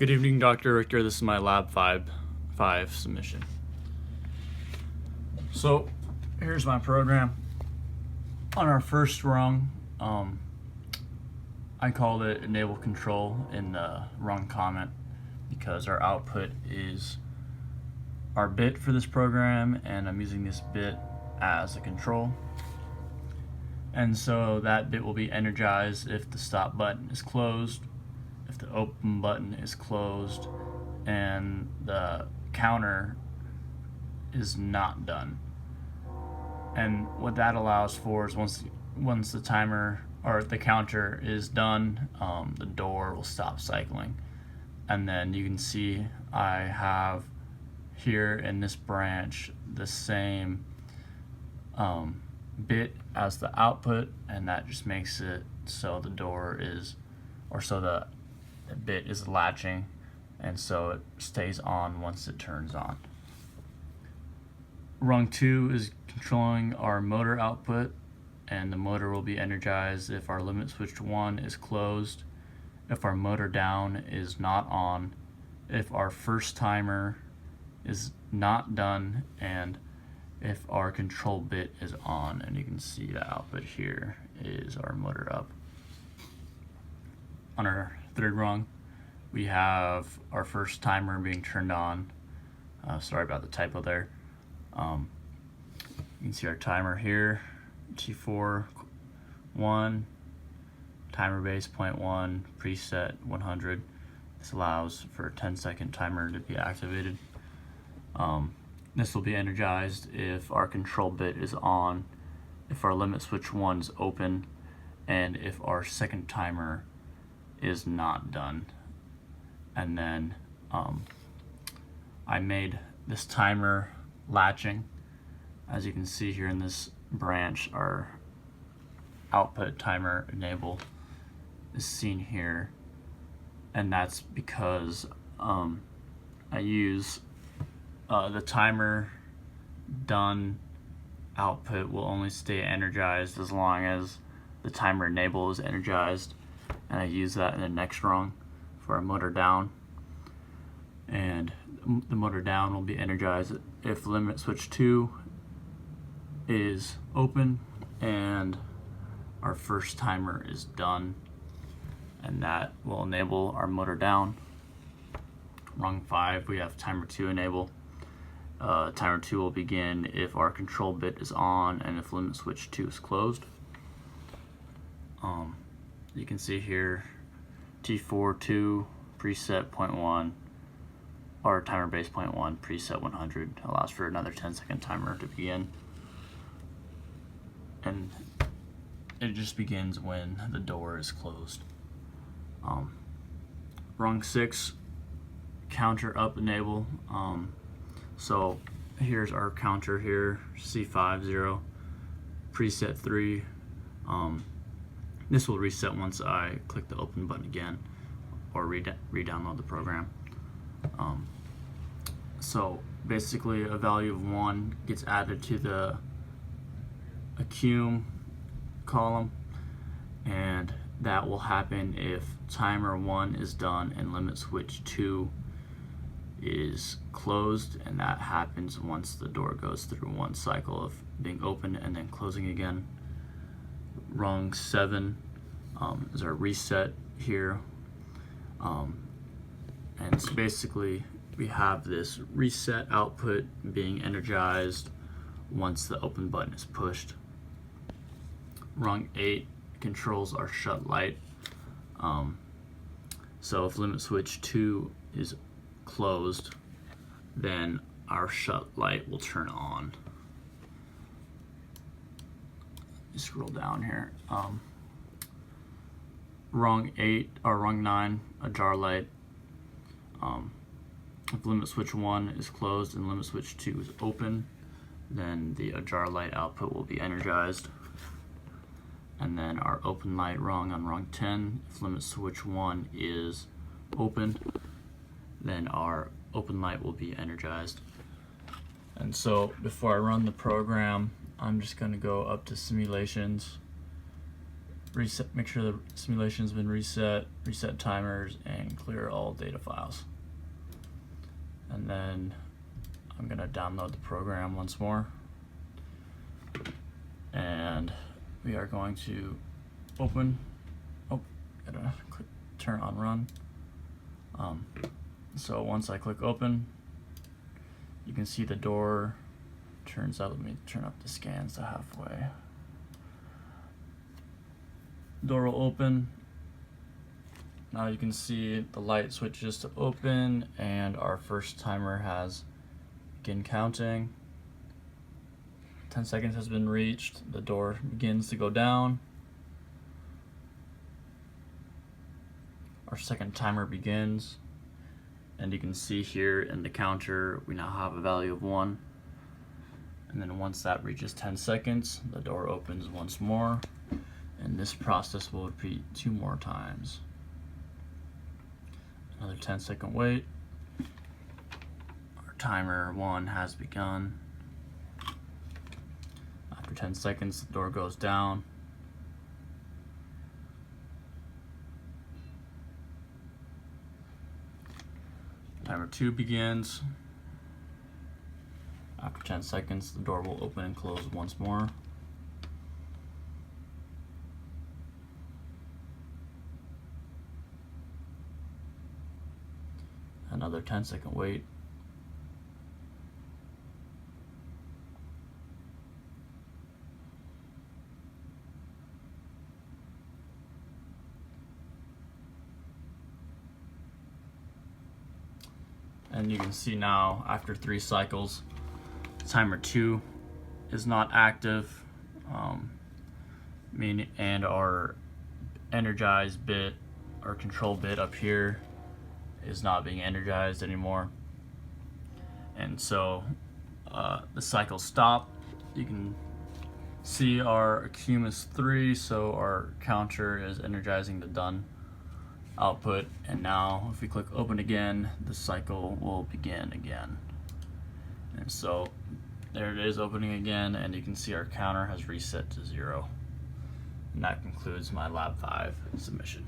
Good evening, Dr. Richter. This is my Lab 5 submission. So here's my program. On our first rung, I called it enable control in the rung comment because our output is our bit for this program, and I'm using this bit as a control. And so that bit will be energized if the stop button is closed, if the open button is closed, and the counter is not done. And what that allows for is once the timer or the counter is done, the door will stop cycling. And then you can see I have here in this branch the same bit as the output, and that just makes it so the door is, or so the bit is latching, and so it stays on once it turns on. Rung 2 is controlling our motor output, and the motor will be energized if our limit switch 1 is closed, if our motor down is not on, if our first timer is not done, and if our control bit is on. And you can see the output here is our motor up. On our third rung, we have our first timer being turned on. Sorry about the typo there. You can see our timer here, T4 1, timer base 0.1, preset 100. This allows for a 10-second timer to be activated. This will be energized if our control bit is on, if our limit switch 1 is open, and if our second timer is not done. And then I made this timer latching. As you can see here in this branch, our output timer enable is seen here, and that's because I use the timer done output will only stay energized as long as the timer enable is energized, and I use that in the next rung for a motor down. And the motor down will be energized if limit switch 2 is open and our first timer is done, and that will enable our motor down. Rung 5, we have timer 2 enable. Timer 2 will begin if our control bit is on and if limit switch 2 is closed. You can see here T4 2 preset 0.1, or timer base 0.1 preset 100 allows for another 10-second timer to begin, and it just begins when the door is closed. Rung 6, counter up enable. So here's our counter here, C50, preset 3. This will reset once I click the open button again or re-download the program. So basically a value of 1 gets added to the accum column, and that will happen if timer 1 is done and limit switch 2 is closed, and that happens once the door goes through one cycle of being open and then closing again. Rung 7 is our reset here, and so basically we have this reset output being energized once the open button is pushed. Rung 8 controls our shut light. So if limit switch 2 is closed, then our shut light will turn on. Scroll down here. Rung 8 or rung 9, a jar light. If limit switch 1 is closed and limit switch 2 is open, then the jar light output will be energized. And then our open light rung on rung 10, if limit switch 1 is open, then our open light will be energized. And so before I run the program, I'm just going to go up to simulations reset, make sure the simulation's been reset, reset timers, and clear all data files. And then I'm gonna download the program once more. And we are going to open, gotta click turn on run. So once I click open, you can see the door turns out. Let me turn up the scans to halfway. Door will open. Now you can see the light switches to open and our first timer has begin counting. 10 seconds has been reached. The door begins to go down. Our second timer begins. And you can see here in the counter, we now have a value of 1. And then once that reaches 10 seconds, the door opens once more. And this process will repeat 2 more times. Another 10-second wait. Our timer 1 has begun. After 10 seconds, the door goes down. Timer 2 begins. After 10 seconds, the door will open and close once more. Another 10-second wait. And you can see now, after 3 cycles, timer 2 is not active, and our energized bit, our control bit up here, is not being energized anymore. And so the cycle stopped. You can see our accum is 3, so our counter is energizing the done output. And now if we click open again, the cycle will begin again. And so there it is, opening again, and you can see our counter has reset to 0. And that concludes my Lab 5 submission.